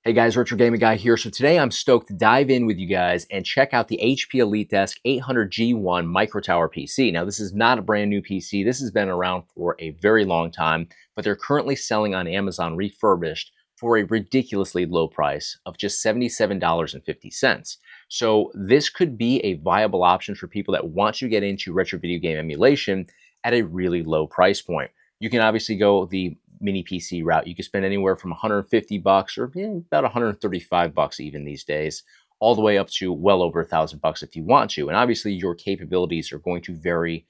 Hey guys, Retro Gaming Guy here. So today I'm stoked to dive in with you guys and check out the HP EliteDesk 800G1 Micro Tower PC. Now this is not a brand new PC. This has been around for a very long time, but they're currently selling on Amazon refurbished for a ridiculously low price of just $77.50. So this could be a viable option for people that want to get into retro video game emulation at a really low price point. You can obviously go the mini PC route. You can spend anywhere from 150 bucks or about 135 bucks even these days, all the way up to well over $1,000 if you want to. And obviously your capabilities are going to vary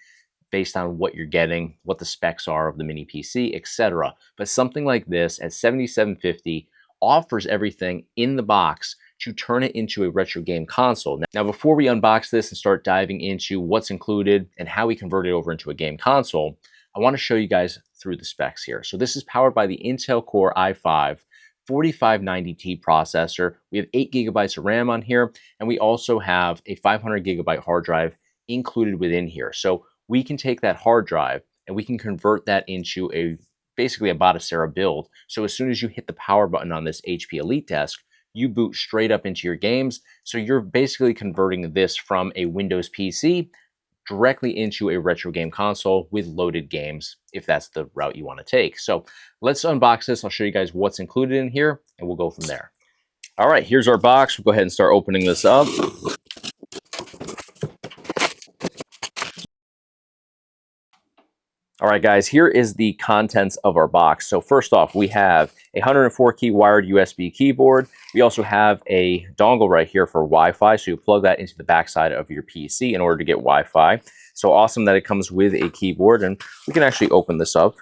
based on what you're getting, what the specs are of the mini PC, etc. But something like this at $77.50 offers everything in the box to turn it into a retro game console. Now, before we unbox this and start diving into what's included and how we convert it over into a game console, I want to show you guys through the specs here. So this is powered by the Intel Core i5 4590T processor. We have 8 gigabytes of RAM on here, and we also have a 500 gigabyte hard drive included within here. So we can take that hard drive and we can convert that into basically a Batocera build. So as soon as you hit the power button on this HP EliteDesk, you boot straight up into your games. So you're basically converting this from a Windows PC directly into a retro game console with loaded games, if that's the route you want to take. So let's unbox this. I'll show you guys what's included in here, and we'll go from there. All right, here's our box. We'll go ahead and start opening this up. All right, guys, here is the contents of our box. So first off, we have a 104 key wired USB keyboard. We also have a dongle right here for Wi-Fi. So you plug that into the backside of your PC in order to get Wi-Fi. So awesome that it comes with a keyboard, and we can actually open this up.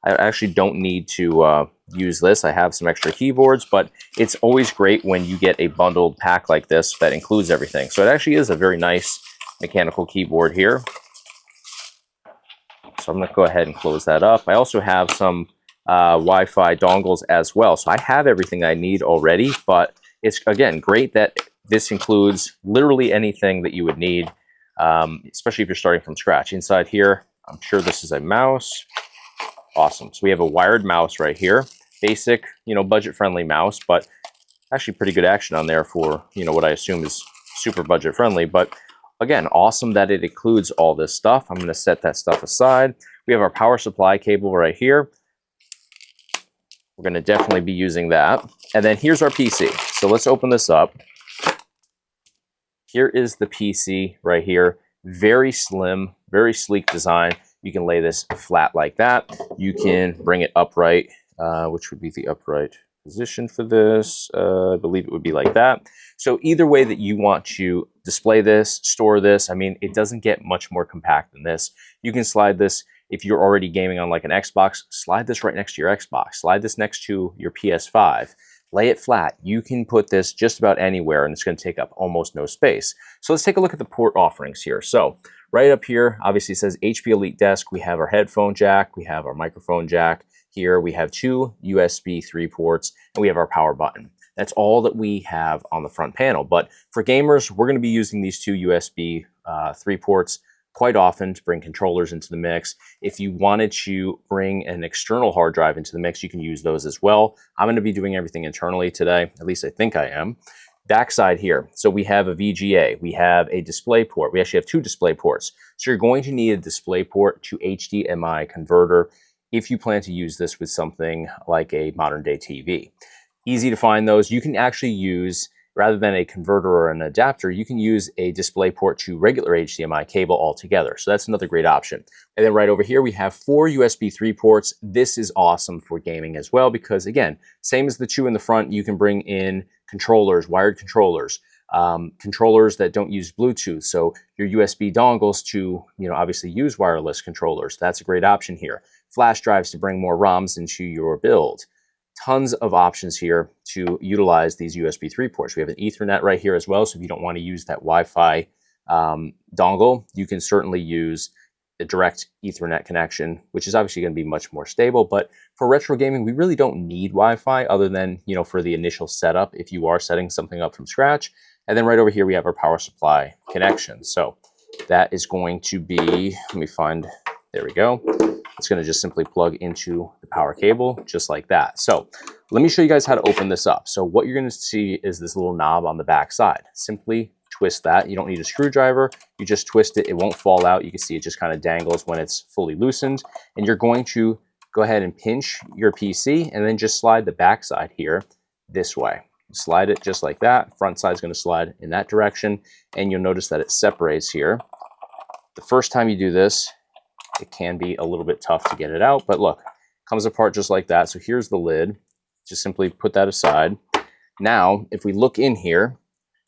I actually don't need to use this. I have some extra keyboards, but it's always great when you get a bundled pack like this that includes everything. So it actually is a very nice mechanical keyboard here. So I'm going to go ahead and close that up. I also have some Wi-Fi dongles as well. So I have everything I need already, but it's, again, great that this includes literally anything that you would need, especially if you're starting from scratch. Inside here, I'm sure this is a mouse. Awesome. So we have a wired mouse right here. Basic, budget-friendly mouse, but actually pretty good action on there for, what I assume is super budget-friendly. But again, awesome that it includes all this stuff. I'm going to set that stuff aside. We have our power supply cable right here. We're going to definitely be using that. And then here's our PC. So let's open this up. Here is the PC right here. Very slim, very sleek design. You can lay this flat like that. You can bring it upright, which would be the upright position for this. I believe it would be like that. So either way that you want to display this, store this, I mean, it doesn't get much more compact than this. You can slide this, if you're already gaming on like an Xbox, slide this right next to your Xbox. Slide this next to your PS5. Lay it flat. You can put this just about anywhere, and it's going to take up almost no space. So let's take a look at the port offerings here. So right up here, obviously it says HP EliteDesk. We have our headphone jack. We have our microphone jack. Here we have 2 USB 3 ports, and we have our power button. That's all that we have on the front panel. But for gamers, we're going to be using these 2 USB 3 ports quite often to bring controllers into the mix. If you wanted to bring an external hard drive into the mix, you can use those as well. I'm going to be doing everything internally today. At least I think I am. Backside here, so we have a VGA, we have a display port. We actually have 2 display ports. So you're going to need a display port to HDMI converter if you plan to use this with something like a modern day TV. Easy to find those. You can actually use, rather than a converter or an adapter, you can use a display port to regular HDMI cable altogether. So that's another great option. And then right over here, we have 4 USB 3 ports. This is awesome for gaming as well, because again, same as the 2 in the front, you can bring in controllers, wired controllers, controllers that don't use Bluetooth. So your USB dongles to, obviously use wireless controllers. That's a great option here. Flash drives to bring more ROMs into your build. Tons of options here to utilize these USB 3 ports. We have an Ethernet right here as well, so if you don't want to use that Wi-Fi dongle, you can certainly use a direct Ethernet connection, which is obviously going to be much more stable. But for retro gaming, we really don't need Wi-Fi other than, for the initial setup if you are setting something up from scratch. And then right over here, we have our power supply connection. So that is going to be, let me find There we go. It's going to just simply plug into the power cable just like that. So let me show you guys how to open this up. So what you're going to see is this little knob on the back side. Simply twist that. You don't need a screwdriver. You just twist it. It won't fall out. You can see it just kind of dangles when it's fully loosened. And you're going to go ahead and pinch your PC and then just slide the back side here this way. Slide it just like that. Front side is going to slide in that direction. And you'll notice that it separates here. The first time you do this, it can be a little bit tough to get it out, but look, it comes apart just like that. So here's the lid. Just simply put that aside. Now, if we look in here,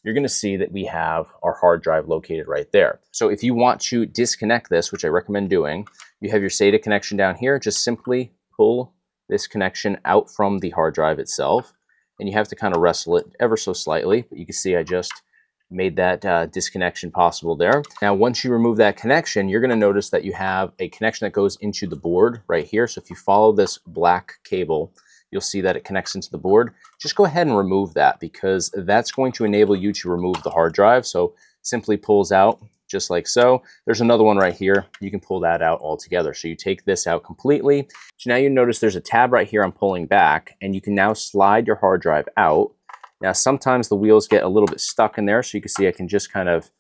you're going to see that we have our hard drive located right there. So if you want to disconnect this, which I recommend doing, you have your SATA connection down here. Just simply pull this connection out from the hard drive itself, and you have to kind of wrestle it ever so slightly, but you can see I just made that disconnection possible there. Now, once you remove that connection, you're going to notice that you have a connection that goes into the board right here. So if you follow this black cable, you'll see that it connects into the board. Just go ahead and remove that, because that's going to enable you to remove the hard drive. So simply pulls out just like so. There's another one right here. You can pull that out altogether. So you take this out completely. So now you notice there's a tab right here I'm pulling back, and you can now slide your hard drive out. Now, sometimes the wheels get a little bit stuck in there, so you can see I can just kind of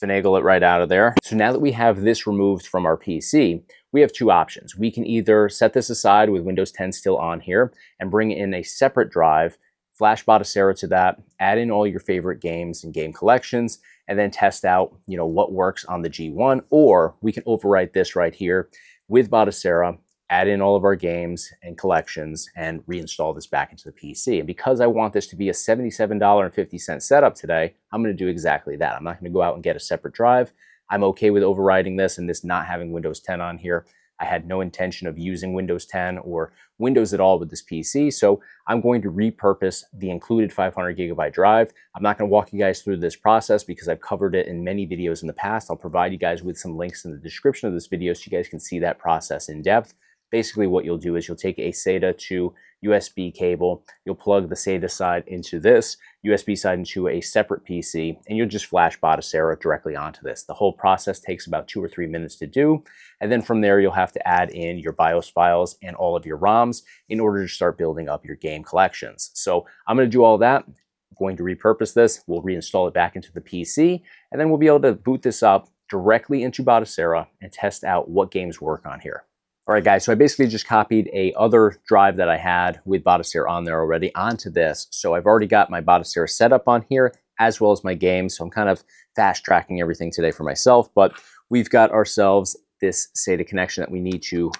finagle it right out of there. So now that we have this removed from our PC, we have two options. We can either set this aside with Windows 10 still on here and bring in a separate drive, flash Batocera to that, add in all your favorite games and game collections, and then test out, what works on the G1, or we can overwrite this right here with Batocera, add in all of our games and collections, and reinstall this back into the PC. And because I want this to be a $77.50 setup today, I'm going to do exactly that. I'm not going to go out and get a separate drive. I'm okay with overriding this and this not having Windows 10 on here. I had no intention of using Windows 10 or Windows at all with this PC, so I'm going to repurpose the included 500 gigabyte drive. I'm not going to walk you guys through this process because I've covered it in many videos in the past. I'll provide you guys with some links in the description of this video so you guys can see that process in depth. Basically, what you'll do is you'll take a SATA to USB cable, you'll plug the SATA side into this, USB side into a separate PC, and you'll just flash Batocera directly onto this. The whole process takes about 2 or 3 minutes to do, and then from there, you'll have to add in your BIOS files and all of your ROMs in order to start building up your game collections. So I'm going to do all that. I'm going to repurpose this. We'll reinstall it back into the PC, and then we'll be able to boot this up directly into Batocera and test out what games work on here. All right, guys, so I basically just copied a other drive that I had with Batocera on there already onto this. So I've already got my Batocera set up on here, as well as my games. So I'm kind of fast tracking everything today for myself, but we've got ourselves this SATA connection that we need to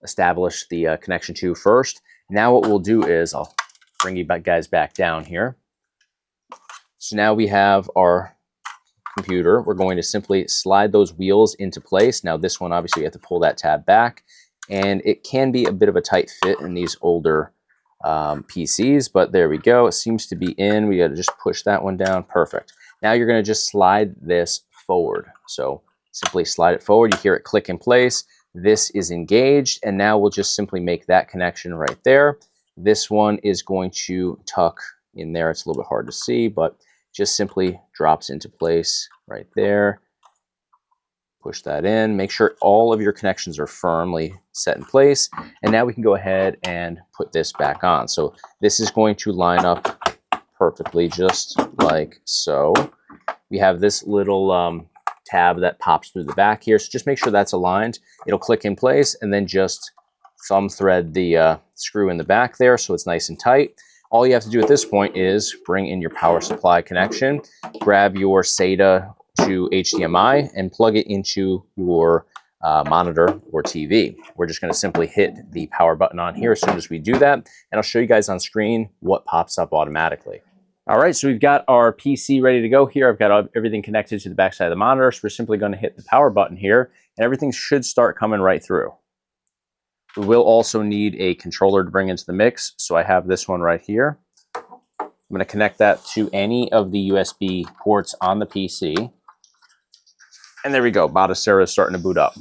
establish the connection to first. Now what we'll do is, I'll bring you guys back down here. So now we have our computer. We're going to simply slide those wheels into place. Now this one, obviously, you have to pull that tab back, and it can be a bit of a tight fit in these older PCs, but there we go. It seems to be in. We got to just push that one down. Perfect. Now you're going to just slide this forward. So simply slide it forward. You hear it click in place. This is engaged, and now we'll just simply make that connection right there. This one is going to tuck in there. It's a little bit hard to see, but just simply drops into place right there. Push that in. Make sure all of your connections are firmly set in place. And now we can go ahead and put this back on. So this is going to line up perfectly, just like so. We have this little tab that pops through the back here. So just make sure that's aligned. It'll click in place, and then just thumb thread the screw in the back there so it's nice and tight. All you have to do at this point is bring in your power supply connection, grab your SATA to HDMI, and plug it into your monitor or TV. We're just going to simply hit the power button on here as soon as we do that, and I'll show you guys on screen what pops up automatically. All right, so we've got our PC ready to go here. I've got everything connected to the back side of the monitor, so we're simply going to hit the power button here, and everything should start coming right through. We will also need a controller to bring into the mix, so I have this one right here. I'm going to connect that to any of the USB ports on the PC. And there we go. Batocera is starting to boot up.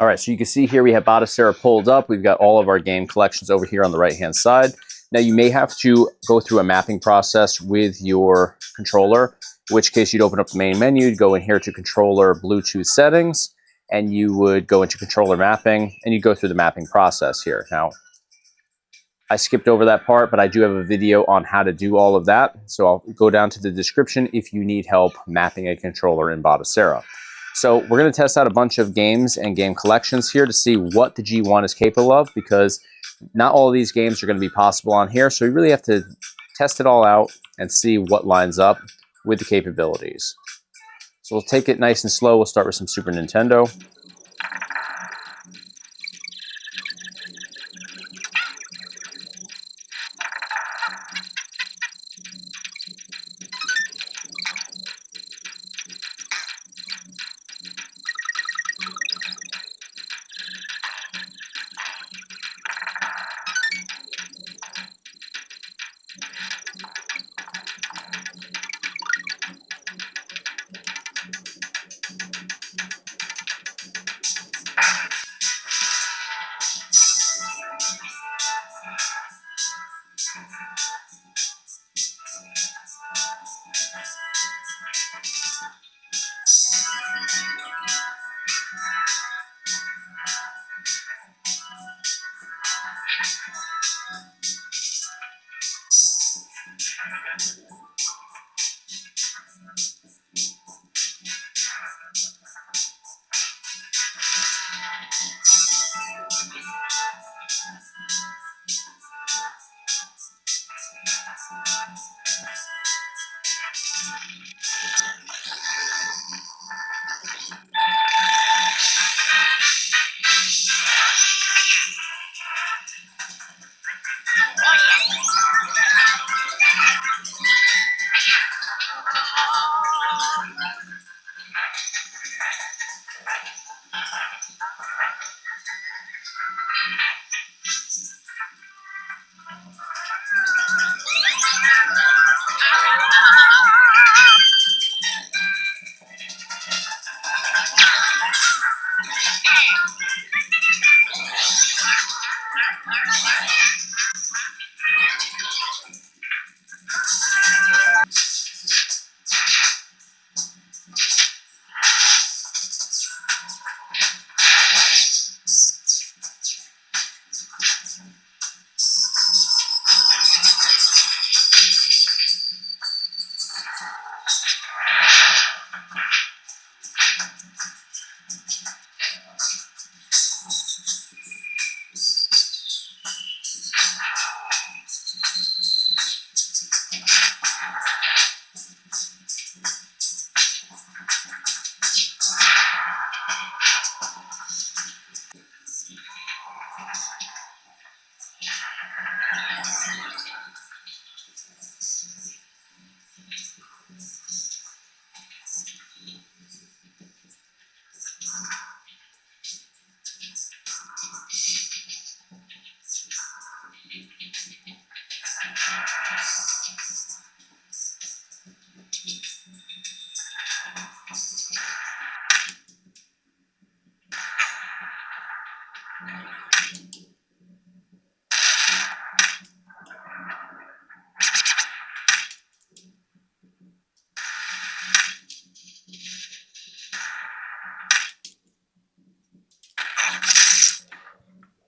All right, so you can see here we have Batocera pulled up. We've got all of our game collections over here on the right-hand side. Now you may have to go through a mapping process with your controller, in which case you'd open up the main menu, you'd go in here to controller Bluetooth settings, and you would go into controller mapping, and you go through the mapping process here. Now, I skipped over that part, but I do have a video on how to do all of that. So I'll go down to the description if you need help mapping a controller in Batocera. So we're going to test out a bunch of games and game collections here to see what the G1 is capable of, because not all of these games are going to be possible on here. So we really have to test it all out and see what lines up with the capabilities. So we'll take it nice and slow. We'll start with some Super Nintendo.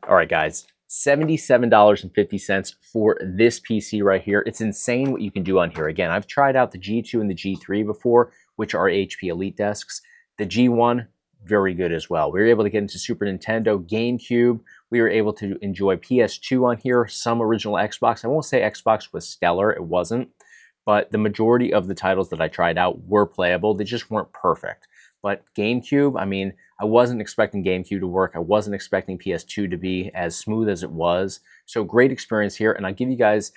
All right, guys, $77.50 for this PC right here. It's insane what you can do on here. Again, I've tried out the G2 and the G3 before, which are HP EliteDesks. The G1, very good as well. We were able to get into Super Nintendo, GameCube. We were able to enjoy PS2 on here, some original Xbox. I won't say Xbox was stellar, it wasn't, but the majority of the titles that I tried out were playable. They just weren't perfect. But GameCube, I mean, I wasn't expecting GameCube to work. I wasn't expecting PS2 to be as smooth as it was. So great experience here, and I'll give you guys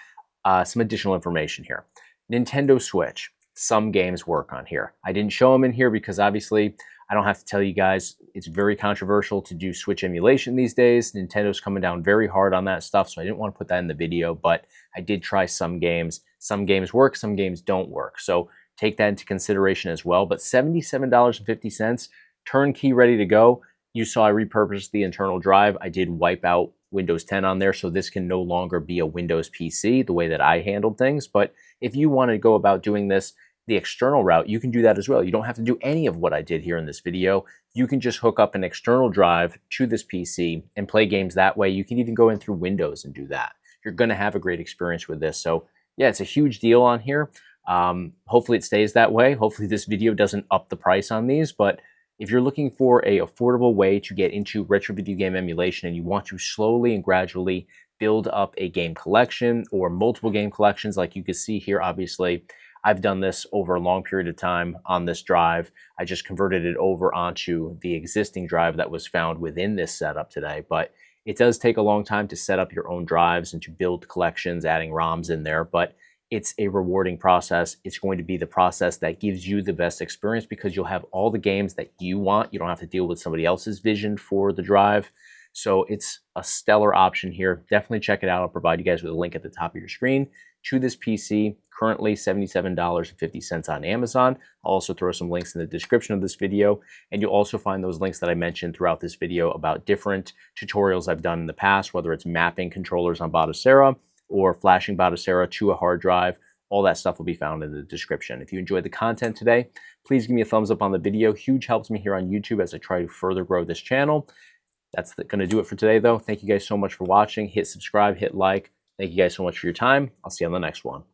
some additional information here. Nintendo Switch, some games work on here. I didn't show them in here because obviously I don't have to tell you guys, it's very controversial to do Switch emulation these days. Nintendo's coming down very hard on that stuff, so I didn't want to put that in the video, but I did try some games. Some games work, some games don't work. So take that into consideration as well. But $77.50, turnkey ready to go. You saw I repurposed the internal drive. I did wipe out Windows 10 on there, so this can no longer be a Windows PC the way that I handled things. But if you want to go about doing this the external route, you can do that as well. You don't have to do any of what I did here in this video. You can just hook up an external drive to this PC and play games that way. You can even go in through Windows and do that. You're going to have a great experience with this. So yeah, it's a huge deal on here. Hopefully it stays that way. Hopefully this video doesn't up the price on these, but if you're looking for a affordable way to get into retro video game emulation and you want to slowly and gradually build up a game collection or multiple game collections, like you can see here, obviously, I've done this over a long period of time on this drive. I just converted it over onto the existing drive that was found within this setup today, but it does take a long time to set up your own drives and to build collections, adding ROMs in there, but it's a rewarding process. It's going to be the process that gives you the best experience because you'll have all the games that you want. You don't have to deal with somebody else's vision for the drive. So it's a stellar option here. Definitely check it out. I'll provide you guys with a link at the top of your screen to this PC, currently $77.50 on Amazon. I'll also throw some links in the description of this video, and you'll also find those links that I mentioned throughout this video about different tutorials I've done in the past, whether it's mapping controllers on Batocera or flashing Batocera to a hard drive. All that stuff will be found in the description. If you enjoyed the content today, please give me a thumbs up on the video. Huge helps me here on YouTube as I try to further grow this channel. That's going to do it for today, though. Thank you guys so much for watching. Hit subscribe, hit like. Thank you guys so much for your time. I'll see you on the next one.